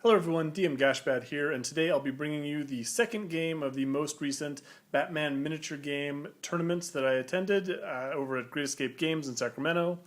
Hello everyone, DM Gashbad here, and today I'll be bringing you the second game of the most recent Batman miniature game tournaments that I attended over at Great Escape Games in Sacramento.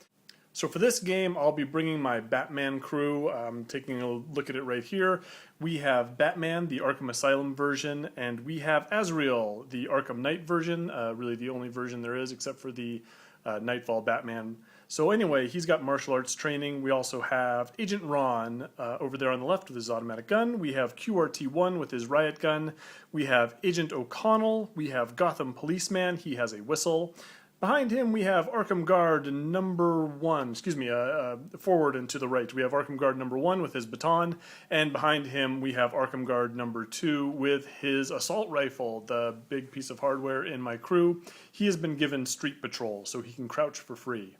So for this game, I'll be bringing my Batman crew. Taking a look at it right here. We have Batman, the Arkham Asylum version, and we have Azrael, the Arkham Knight version, really the only version there is except for the Nightfall Batman. So anyway, he's got martial arts training. We also have Agent Ron over there on the left with his automatic gun. We have QRT-1 with his riot gun. We have Agent O'Connell. We have Gotham Policeman. He has a whistle. Behind him we have Arkham Guard number 1, forward and to the right. We have Arkham Guard number 1 with his baton, and behind him we have Arkham Guard number 2 with his assault rifle, the big piece of hardware in my crew. He has been given street patrol, so he can crouch for free.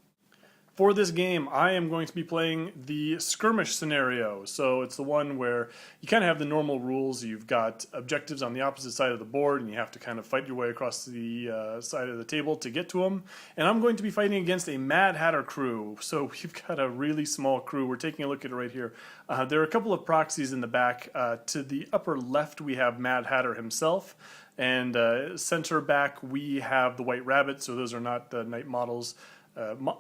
For this game, I am going to be playing the Skirmish scenario. So it's the one where you kind of have the normal rules. You've got objectives on the opposite side of the board, and you have to kind of fight your way across the side of the table to get to them. And I'm going to be fighting against a Mad Hatter crew. So we've got a really small crew. We're taking a look at it right here. There are a couple of proxies in the back. To the upper left, we have Mad Hatter himself. And center back, we have the White Rabbit. So those are not the Knight models.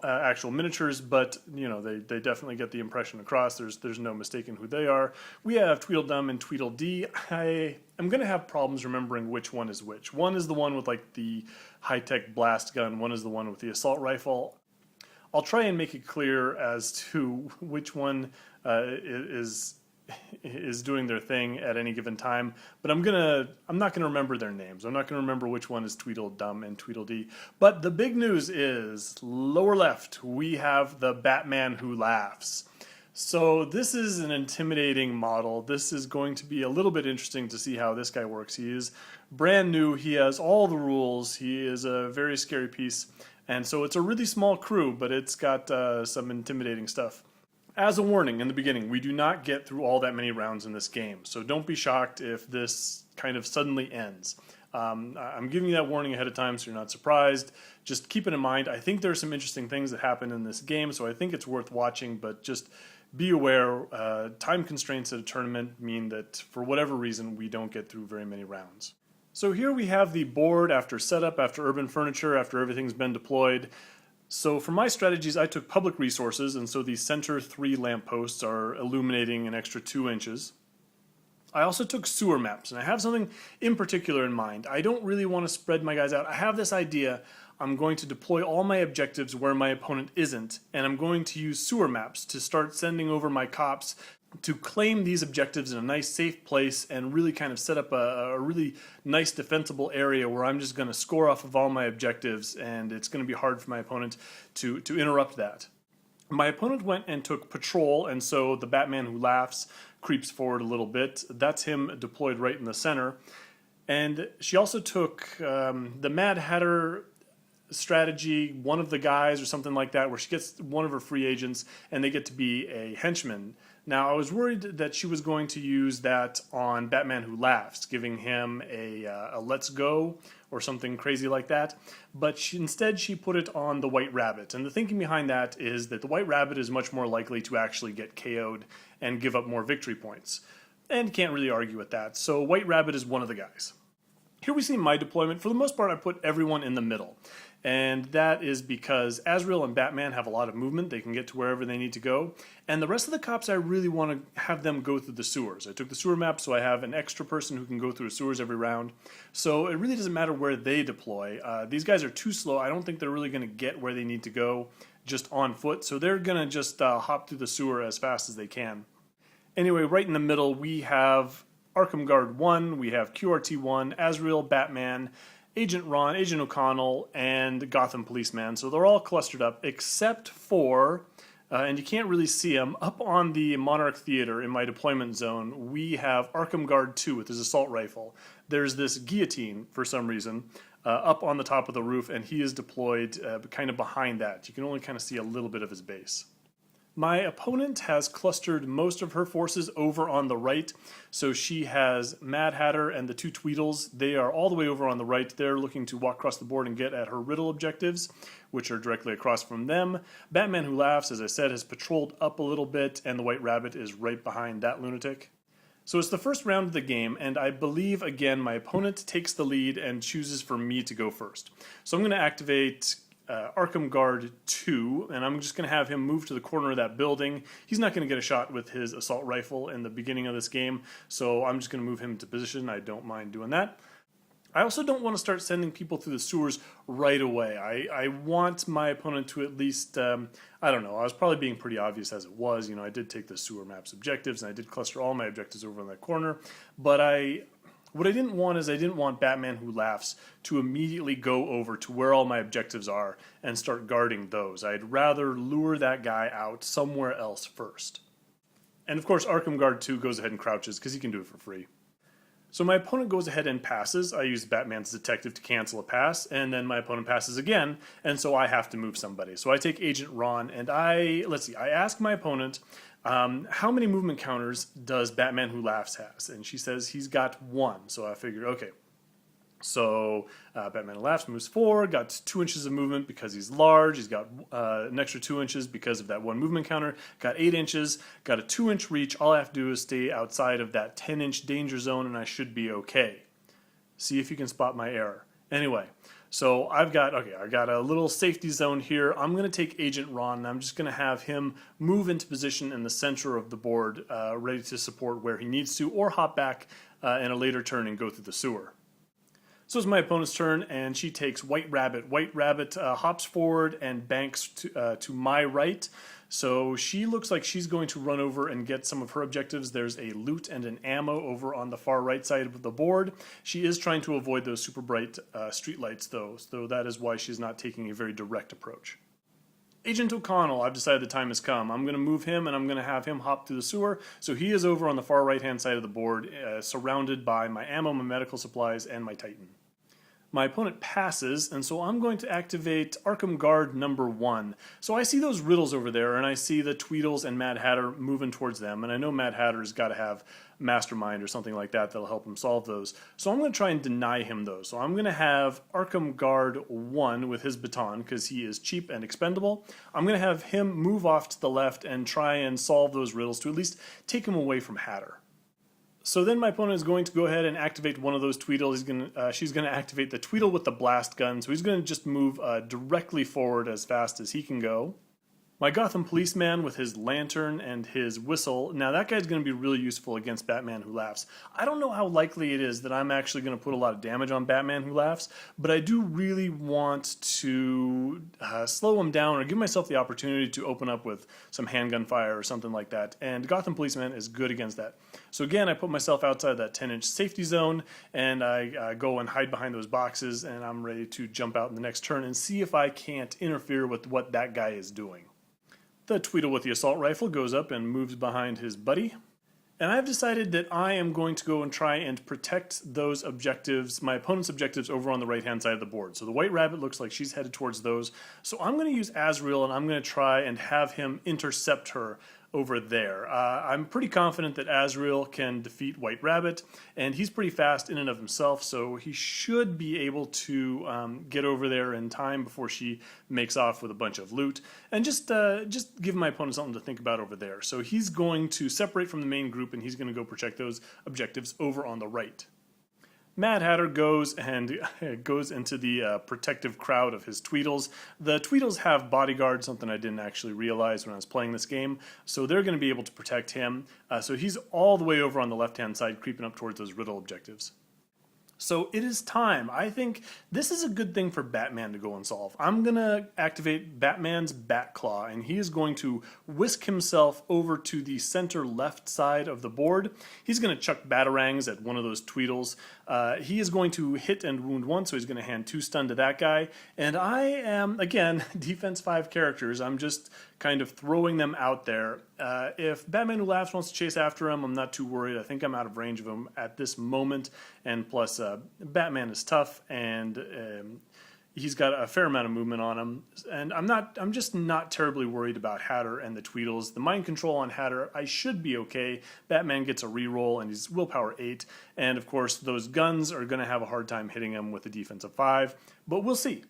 Actual miniatures, but you know they definitely get the impression across. There's no mistaking who they are. We have Tweedledum and Tweedledee. I am going to have problems remembering which one is which. One is the one with like the high-tech blast gun. One is the one with the assault rifle. I'll try and make it clear as to which one is doing their thing at any given time, but I'm not gonna remember their names. I'm not gonna remember which one is Tweedledum and Tweedledee. But the big news is, lower left, we have the Batman who laughs. So this is an intimidating model. This is going to be a little bit interesting to see how this guy works. He is brand new. He has all the rules. He is a very scary piece, and so it's a really small crew, but it's got some intimidating stuff. As a warning in the beginning, we do not get through all that many rounds in this game, so don't be shocked if this kind of suddenly ends. I'm giving you that warning ahead of time so you're not surprised. Just keep it in mind. I think there are some interesting things that happen in this game, so I think it's worth watching, but just be aware, time constraints at a tournament mean that for whatever reason we don't get through very many rounds. So here we have the board after setup, after urban furniture, after everything's been deployed. So for my strategies, I took public resources, and so these center 3 lampposts are illuminating an extra 2 inches. I also took sewer maps, and I have something in particular in mind. I don't really want to spread my guys out. I have this idea. I'm going to deploy all my objectives where my opponent isn't, and I'm going to use sewer maps to start sending over my cops to claim these objectives in a nice safe place and really kind of set up a really nice defensible area where I'm just going to score off of all my objectives, and it's going to be hard for my opponent to interrupt that. My opponent went and took patrol, and so the Batman who laughs creeps forward a little bit. That's him deployed right in the center. And she also took the Mad Hatter strategy, one of the guys or something like that, where she gets one of her free agents and they get to be a henchman. Now, I was worried that she was going to use that on Batman Who Laughs, giving him a let's go or something crazy like that, but instead she put it on the White Rabbit. And the thinking behind that is that the White Rabbit is much more likely to actually get KO'd and give up more victory points. And can't really argue with that. So White Rabbit is one of the guys. Here we see my deployment. For the most part, I put everyone in the middle. And that is because Azrael and Batman have a lot of movement. They can get to wherever they need to go. And the rest of the cops, I really want to have them go through the sewers. I took the sewer map, so I have an extra person who can go through the sewers every round. So it really doesn't matter where they deploy. These guys are too slow. I don't think they're really going to get where they need to go just on foot. So they're going to just hop through the sewer as fast as they can. Anyway, right in the middle, we have Arkham Guard 1, we have QRT-1, Azrael, Batman, Agent Ron, Agent O'Connell, and Gotham Policeman. So they're all clustered up, except for, and you can't really see them, up on the Monarch Theater in my deployment zone, we have Arkham Guard 2 with his assault rifle. There's this guillotine, for some reason, up on the top of the roof, and he is deployed kind of behind that. You can only kind of see a little bit of his base. My opponent has clustered most of her forces over on the right, so she has Mad Hatter and the 2 Tweedles. They are all the way over on the right. They're looking to walk across the board and get at her riddle objectives, which are directly across from them. Batman Who Laughs, as I said, has patrolled up a little bit, and the White Rabbit is right behind that lunatic. So it's the first round of the game, and I believe, again, my opponent takes the lead and chooses for me to go first. So I'm going to activate Arkham Guard 2, and I'm just going to have him move to the corner of that building. He's not going to get a shot with his assault rifle in the beginning of this game, so I'm just going to move him into position. I don't mind doing that. I also don't want to start sending people through the sewers right away. I want my opponent to at least, I don't know, I was probably being pretty obvious as it was. You know, I did take the sewer map's objectives, and I did cluster all my objectives over in that corner, but what I didn't want is I didn't want Batman Who Laughs to immediately go over to where all my objectives are and start guarding those. I'd rather lure that guy out somewhere else first. And of course, Arkham Guard 2 goes ahead and crouches because he can do it for free. So my opponent goes ahead and passes. I use Batman's detective to cancel a pass, and then my opponent passes again, and so I have to move somebody. So I take Agent Ron, and I ask my opponent, how many movement counters does Batman Who Laughs has? And she says he's got 1. So I figured, okay. So Batman Who Laughs moves 4, got 2 inches of movement because he's large. He's got an extra 2 inches because of that 1 movement counter. Got 8 inches, got a 2-inch reach. All I have to do is stay outside of that 10-inch danger zone and I should be okay. See if you can spot my error. Anyway, so I got a little safety zone here. I'm going to take Agent Ron and I'm just going to have him move into position in the center of the board, ready to support where he needs to, or hop back in a later turn and go through the sewer. So it's my opponent's turn, and she takes White Rabbit. White Rabbit hops forward and banks to my right. So she looks like she's going to run over and get some of her objectives. There's a loot and an ammo over on the far right side of the board. She is trying to avoid those super bright streetlights, though, so that is why she's not taking a very direct approach. Agent O'Connell, I've decided the time has come. I'm going to move him and I'm going to have him hop through the sewer. So he is over on the far right hand side of the board, surrounded by my ammo, my medical supplies, and my Titan. My opponent passes, and so I'm going to activate Arkham Guard number 1. So I see those riddles over there, and I see the Tweedles and Mad Hatter moving towards them, and I know Mad Hatter's got to have Mastermind or something like that that'll help him solve those. So I'm going to try and deny him those. So I'm going to have Arkham Guard 1 with his baton, because he is cheap and expendable. I'm going to have him move off to the left and try and solve those riddles to at least take him away from Hatter. So then my opponent is going to go ahead and activate one of those Tweedles. She's going to activate the Tweedle with the blast gun, so he's going to just move directly forward as fast as he can go. My Gotham policeman with his lantern and his whistle, now that guy's going to be really useful against Batman Who Laughs. I don't know how likely it is that I'm actually going to put a lot of damage on Batman Who Laughs, but I do really want to slow him down or give myself the opportunity to open up with some handgun fire or something like that, and Gotham policeman is good against that. So again, I put myself outside that 10-inch safety zone, and I go and hide behind those boxes, and I'm ready to jump out in the next turn and see if I can't interfere with what that guy is doing. The Tweedle with the assault rifle goes up and moves behind his buddy. And I've decided that I am going to go and try and protect those objectives, my opponent's objectives, over on the right-hand side of the board. So the White Rabbit looks like she's headed towards those. So I'm going to use Azrael, and I'm going to try and have him intercept her over there. I'm pretty confident that Azrael can defeat White Rabbit, and he's pretty fast in and of himself, so he should be able to get over there in time before she makes off with a bunch of loot, and just give my opponent something to think about over there. So he's going to separate from the main group, and he's going to go protect those objectives over on the right. Mad Hatter goes into the protective crowd of his Tweedles. The Tweedles have bodyguards, something I didn't actually realize when I was playing this game, so they're going to be able to protect him. So he's all the way over on the left-hand side, creeping up towards those riddle objectives. So it is time. I think this is a good thing for Batman to go and solve. I'm going to activate Batman's Batclaw, and he is going to whisk himself over to the center left side of the board. He's going to chuck batarangs at one of those Tweedles. He is going to hit and wound one, so he's going to hand 2 stun to that guy. And I am, again, defense 5 characters. I'm just kind of throwing them out there. If Batman Who Laughs wants to chase after him, I'm not too worried. I think I'm out of range of him at this moment. And plus, Batman is tough, and he's got a fair amount of movement on him. And I'm just not terribly worried about Hatter and the Tweedles. The mind control on Hatter, I should be okay. Batman gets a reroll, and he's willpower 8. And of course, those guns are going to have a hard time hitting him with a defense of 5. But we'll see.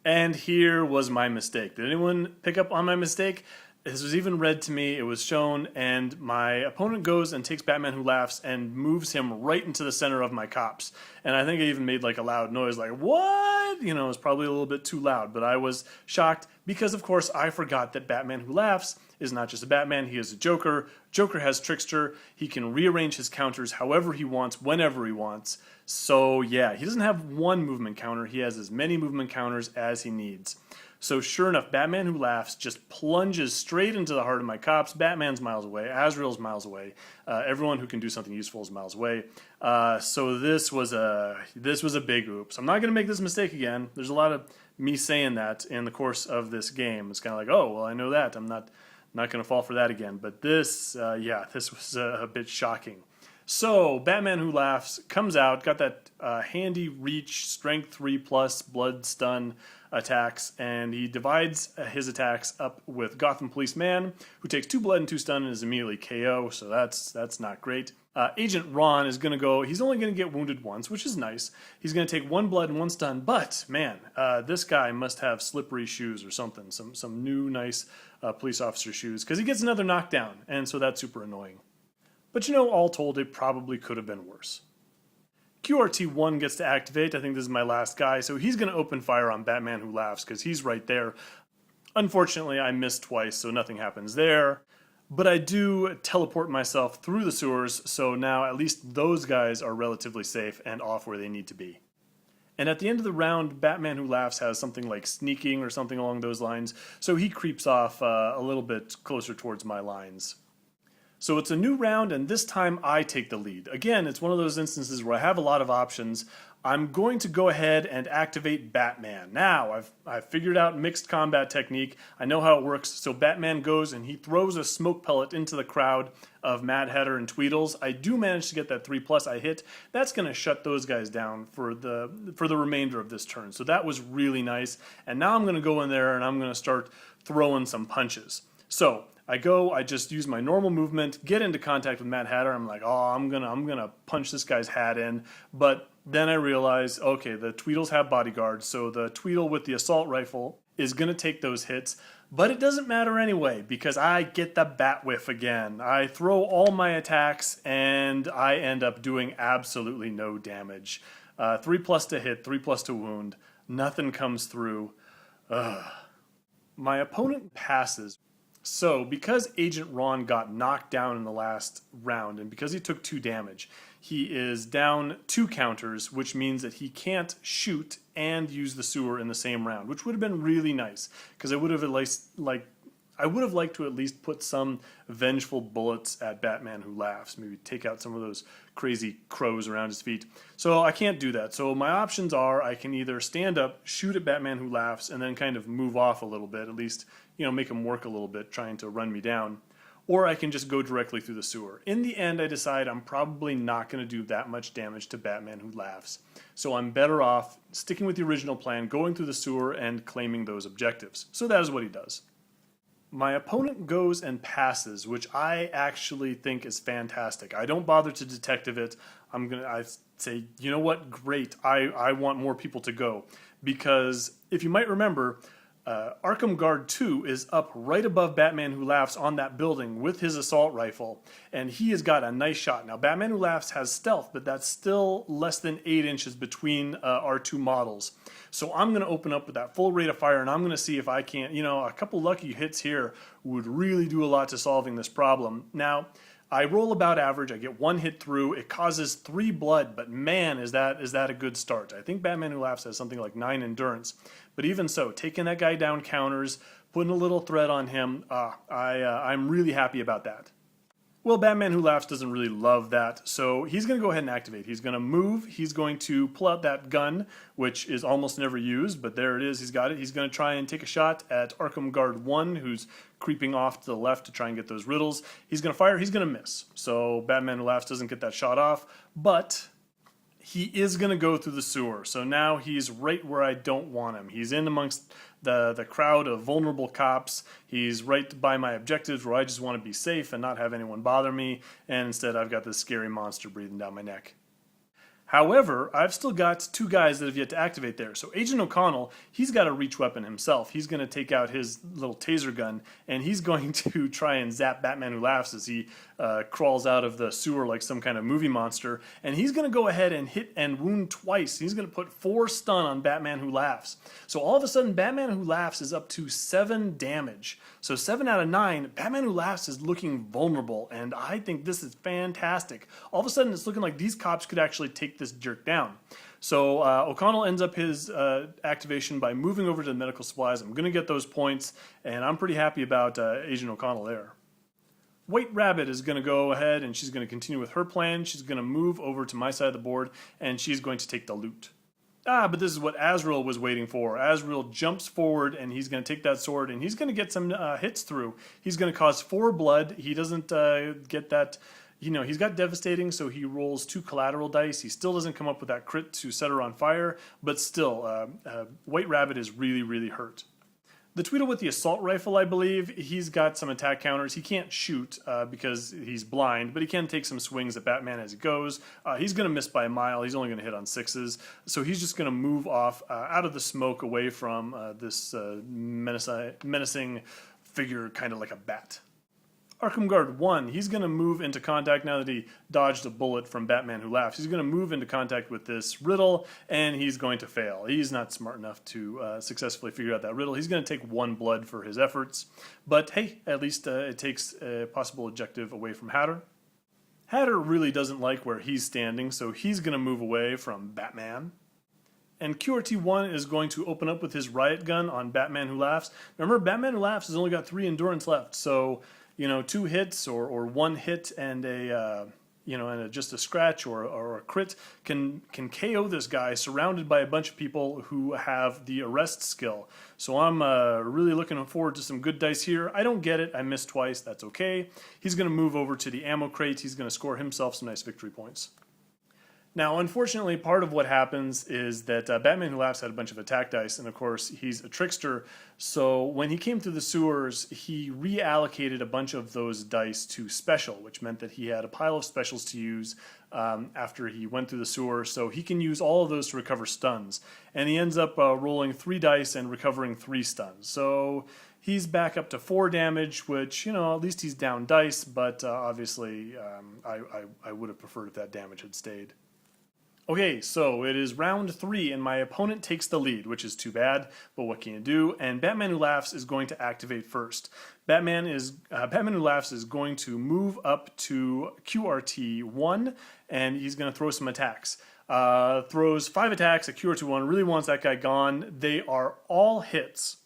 And here was my mistake. Did anyone pick up on my mistake? This was even read to me, it was shown, and my opponent goes and takes Batman Who Laughs and moves him right into the center of my cops. And I think I even made like a loud noise, like, what? You know, it was probably a little bit too loud, but I was shocked because, of course, I forgot that Batman Who Laughs is not just a Batman, he is a Joker. Joker has Trickster. He can rearrange his counters however he wants, whenever he wants. So yeah, he doesn't have one movement counter, he has as many movement counters as he needs. So sure enough, Batman Who Laughs just plunges straight into the heart of my cops. Batman's miles away, Azrael's miles away, everyone who can do something useful is miles away. So this was a big oops. I'm not going to make this mistake again. There's a lot of me saying that in the course of this game. It's kind of like, oh, well, I know that. I'm not going to fall for that again. But this, this was a bit shocking. So Batman Who Laughs comes out, got that handy reach, strength 3+ blood stun attacks, and he divides his attacks up with Gotham Policeman, who takes 2 blood and 2 stun and is immediately KO, so that's not great. Agent Ron is going to go, he's only going to get wounded once, which is nice. He's going to take 1 blood and 1 stun, but man, this guy must have slippery shoes or something, some new nice police officer shoes, because he gets another knockdown, and so that's super annoying. But you know, all told, it probably could have been worse. QRT1 gets to activate. I think this is my last guy, so he's going to open fire on Batman Who Laughs because he's right there. Unfortunately, I missed twice, so nothing happens there. But I do teleport myself through the sewers, so now at least those guys are relatively safe and off where they need to be. And at the end of the round, Batman Who Laughs has something like sneaking or something along those lines, so he creeps off a little bit closer towards my lines. So it's a new round, and this time I take the lead. Again, it's one of those instances where I have a lot of options. I'm going to go ahead and activate Batman. Now, I've figured out mixed combat technique. I know how it works. So Batman goes and he throws a smoke pellet into the crowd of Mad Hatter and Tweedles. I do manage to get that 3+ I hit. That's going to shut those guys down for the remainder of this turn. So that was really nice. And now I'm going to go in there and I'm going to start throwing some punches. So I just use my normal movement, get into contact with Mad Hatter. I'm like, oh, I'm gonna punch this guy's hat in. But then I realize, okay, the Tweedles have bodyguards, so the Tweedle with the assault rifle is gonna take those hits. But it doesn't matter anyway, because I get the bat whiff again. I throw all my attacks, and I end up doing absolutely no damage. 3+ to hit, 3+ to wound. Nothing comes through. My opponent passes. So, because Agent Ron got knocked down in the last round, and because he took 2 damage, he is down 2 counters, which means that he can't shoot and use the sewer in the same round, which would have been really nice, because I would have liked to at least put some vengeful bullets at Batman Who Laughs, maybe take out some of those crazy crows around his feet. So I can't do that. So my options are I can either stand up, shoot at Batman Who Laughs, and then kind of move off a little bit, at least, you know, make him work a little bit trying to run me down, or I can just go directly through the sewer. In the end, I decide I'm probably not going to do that much damage to Batman Who Laughs. So I'm better off sticking with the original plan, going through the sewer and claiming those objectives. So that is what he does. My opponent goes and passes, which I actually think is fantastic. I don't bother to detective it. I say, you know what, great, I want more people to go. Because if you might remember, Arkham Guard 2 is up right above Batman Who Laughs on that building with his assault rifle, and he has got a nice shot. Now, Batman Who Laughs has stealth, but that's still less than 8 inches between our 2 models. So I'm going to open up with that full rate of fire, and I'm going to see if I can't, you know, a couple lucky hits here would really do a lot to solving this problem. Now, I roll about average. I get 1 hit through. It causes 3 blood, but man, is that a good start. I think Batman Who Laughs has something like 9 endurance. But even so, taking that guy down counters, putting a little threat on him, I'm really happy about that. Well, Batman Who Laughs doesn't really love that, so he's going to go ahead and activate. He's going to move. He's going to pull out that gun, which is almost never used, but there it is. He's got it. He's going to try and take a shot at Arkham Guard 1, who's creeping off to the left to try and get those riddles. He's going to fire. He's going to miss. So Batman Who Laughs doesn't get that shot off, but he is going to go through the sewer. So now he's right where I don't want him. He's in amongst the crowd of vulnerable cops. He's right by my objectives where I just want to be safe and not have anyone bother me. And instead I've got this scary monster breathing down my neck. However, I've still got two guys that have yet to activate there. So Agent O'Connell, he's got a reach weapon himself. He's going to take out his little taser gun, and he's going to try and zap Batman Who Laughs as he crawls out of the sewer like some kind of movie monster. And he's going to go ahead and hit and wound twice. He's going to put 4 stun on Batman Who Laughs. So all of a sudden, Batman Who Laughs is up to 7 damage. So 7 out of 9, Batman Who Laughs is looking vulnerable, and I think this is fantastic. All of a sudden, it's looking like these cops could actually take this jerk down. So O'Connell ends up his activation by moving over to the medical supplies. I'm going to get those points, and I'm pretty happy about Agent O'Connell there. White Rabbit is going to go ahead, and she's going to continue with her plan. She's going to move over to my side of the board, and she's going to take the loot. But this is what Azrael was waiting for. Azrael jumps forward, and he's going to take that sword, and he's going to get some hits through. He's going to cause 4 blood. He doesn't get that. He's got devastating, so he rolls 2 collateral dice. He still doesn't come up with that crit to set her on fire, but still, White Rabbit is really, really hurt. The Tweedle with the assault rifle, I believe, he's got some attack counters. He can't shoot because he's blind, but he can take some swings at Batman as he goes. He's going to miss by a mile. He's only going to hit on 6s. So he's just going to move off out of the smoke away from this menacing figure, kind of like a bat. Arkham Guard 1, he's going to move into contact now that he dodged a bullet from Batman Who Laughs. He's going to move into contact with this riddle, and he's going to fail. He's not smart enough to successfully figure out that riddle. He's going to take 1 blood for his efforts. But hey, at least it takes a possible objective away from Hatter. Hatter really doesn't like where he's standing, so he's going to move away from Batman. And QRT1 is going to open up with his riot gun on Batman Who Laughs. Remember, Batman Who Laughs has only got 3 endurance left, so 2 hits or 1 hit and just a scratch or a crit can KO this guy surrounded by a bunch of people who have the arrest skill. So I'm really looking forward to some good dice here. I don't get it. I missed twice. That's okay. He's going to move over to the ammo crate. He's going to score himself some nice victory points. Now, unfortunately, part of what happens is that Batman Who Laughs had a bunch of attack dice, and of course, he's a trickster, so when he came through the sewers, he reallocated a bunch of those dice to special, which meant that he had a pile of specials to use after he went through the sewer, so he can use all of those to recover stuns. And he ends up rolling 3 dice and recovering 3 stuns. So he's back up to 4 damage, which, at least he's down dice, but obviously I would have preferred if that damage had stayed. Okay, so it is round 3, and my opponent takes the lead, which is too bad, but what can you do? And Batman Who Laughs is going to activate first. Batman Who Laughs is going to move up to QRT1, and he's going to throw some attacks. Throws 5 attacks at QRT1, really wants that guy gone. They are all hits.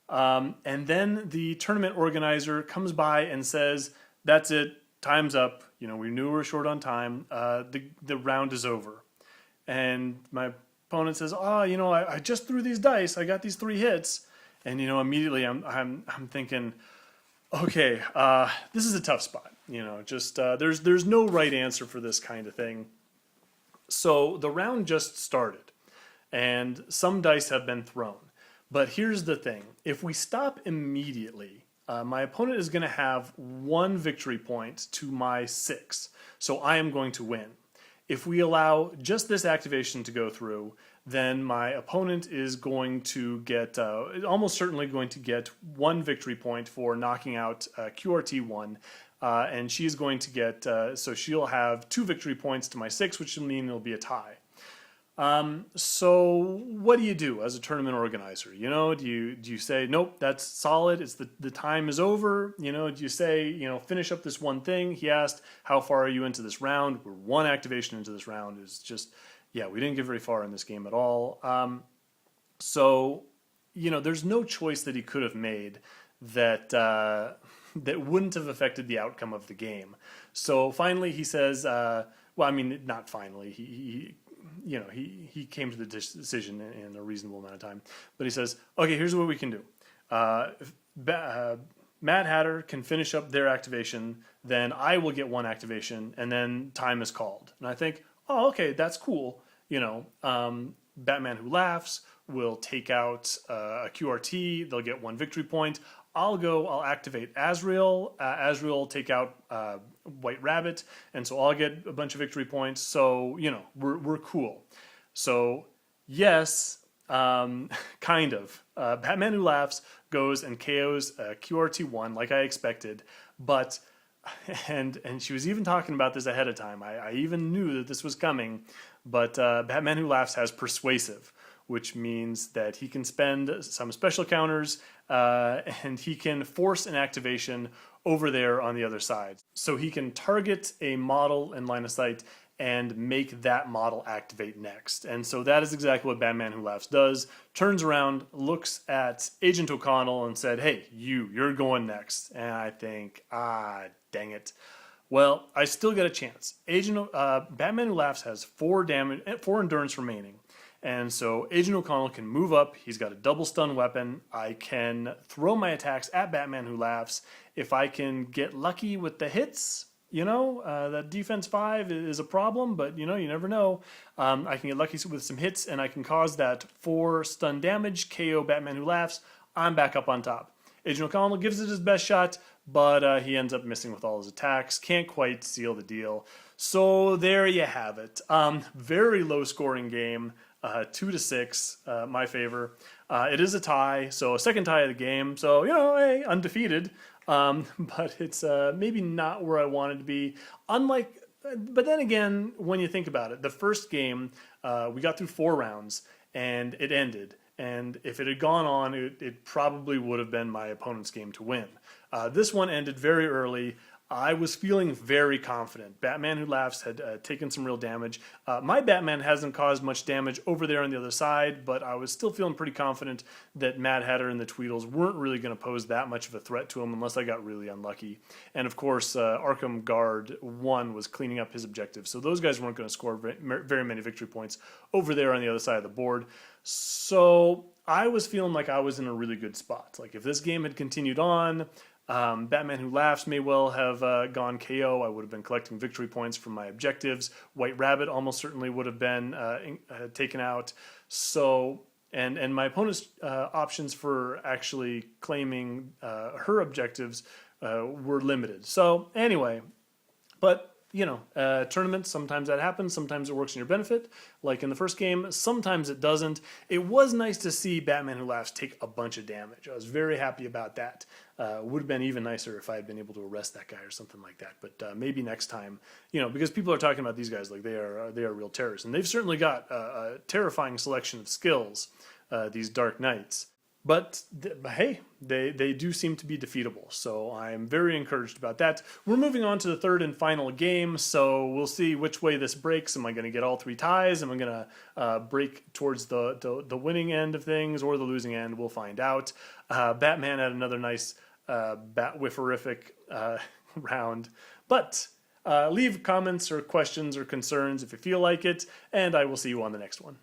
And then the tournament organizer comes by and says, that's it, time's up. We knew we were short on time. The round is over. And my opponent says, I just threw these dice. I got these 3 hits. And, immediately I'm thinking, okay, this is a tough spot. There's no right answer for this kind of thing. So the round just started, and some dice have been thrown. But here's the thing. If we stop immediately, my opponent is going to have 1 victory point to my 6. So I am going to win. If we allow just this activation to go through, then my opponent is going to get, almost certainly going to get 1 victory point for knocking out QRT1, and she's going to get, so she'll have 2 victory points to my 6, which will mean it'll be a tie. So what do you do as a tournament organizer? Do you say, nope, that's solid, it's the time is over? Do you say, finish up this one thing? He asked, how far are you into this round? We're 1 activation into this round. Is just, we didn't get very far in this game at all. So, there's no choice that he could have made that that wouldn't have affected the outcome of the game. So finally he says, not finally, he came to the decision in a reasonable amount of time. But he says, okay, here's what we can do. Mad Hatter can finish up their activation, then I will get 1 activation, and then time is called. And I think, oh, okay, that's cool. Batman Who Laughs will take out a QRT. They'll get 1 victory point. I'll activate Azrael. Azrael will take out White Rabbit, and so I'll get a bunch of victory points. So, you know, we're cool. So, yes, kind of. Batman Who Laughs goes and KOs QRT1 like I expected, but, and she was even talking about this ahead of time. I even knew that this was coming, but Batman Who Laughs has Persuasive, which means that he can spend some special counters and he can force an activation over there on the other side. So he can target a model in line of sight and make that model activate next. And so that is exactly what Batman Who Laughs does. Turns around, looks at Agent O'Connell and said, "Hey, you're going next." And I think, dang it. Well, I still get a chance. Batman Who Laughs has 4 endurance remaining. And so Agent O'Connell can move up. He's got a double stun weapon. I can throw my attacks at Batman Who Laughs. If I can get lucky with the hits, you know, that defense 5 is a problem, but you know, you never know. I can get lucky with some hits and I can cause that 4 stun damage, KO Batman Who Laughs. I'm back up on top. Agent O'Connell gives it his best shot, but he ends up missing with all his attacks. Can't quite seal the deal. So there you have it. Very low scoring game. 2-6, my favor. It is a tie, so a second tie of the game. So, you know, hey, undefeated. But it's maybe not where I wanted to be. But then again, when you think about it, the first game, we got through 4 rounds and it ended. And if it had gone on, it probably would have been my opponent's game to win. This one ended very early. I was feeling very confident. Batman Who Laughs had taken some real damage. My Batman hasn't caused much damage over there on the other side, but I was still feeling pretty confident that Mad Hatter and the Tweedles weren't really going to pose that much of a threat to him unless I got really unlucky. And of course, Arkham Guard 1 was cleaning up his objectives, so those guys weren't going to score very many victory points over there on the other side of the board. So I was feeling like I was in a really good spot. Like if this game had continued on, Batman Who Laughs may well have gone KO. I would have been collecting victory points from my objectives. White Rabbit almost certainly would have been taken out. So, and my opponent's options for actually claiming her objectives were limited. So anyway, but you know, tournaments, sometimes that happens. Sometimes it works in your benefit. Like in the first game, sometimes it doesn't. It was nice to see Batman Who Laughs take a bunch of damage. I was very happy about that. Would have been even nicer if I had been able to arrest that guy or something like that. But maybe next time, you know, because people are talking about these guys like they are real terrorists. And they've certainly got a terrifying selection of skills, these Dark Knights. But hey, they do seem to be defeatable, so I'm very encouraged about that. We're moving on to the third and final game, so we'll see which way this breaks. Am I going to get all 3 ties? Am I going to break towards the winning end of things or the losing end? We'll find out. Batman had another nice bat-whifferific round, but leave comments or questions or concerns if you feel like it, and I will see you on the next one.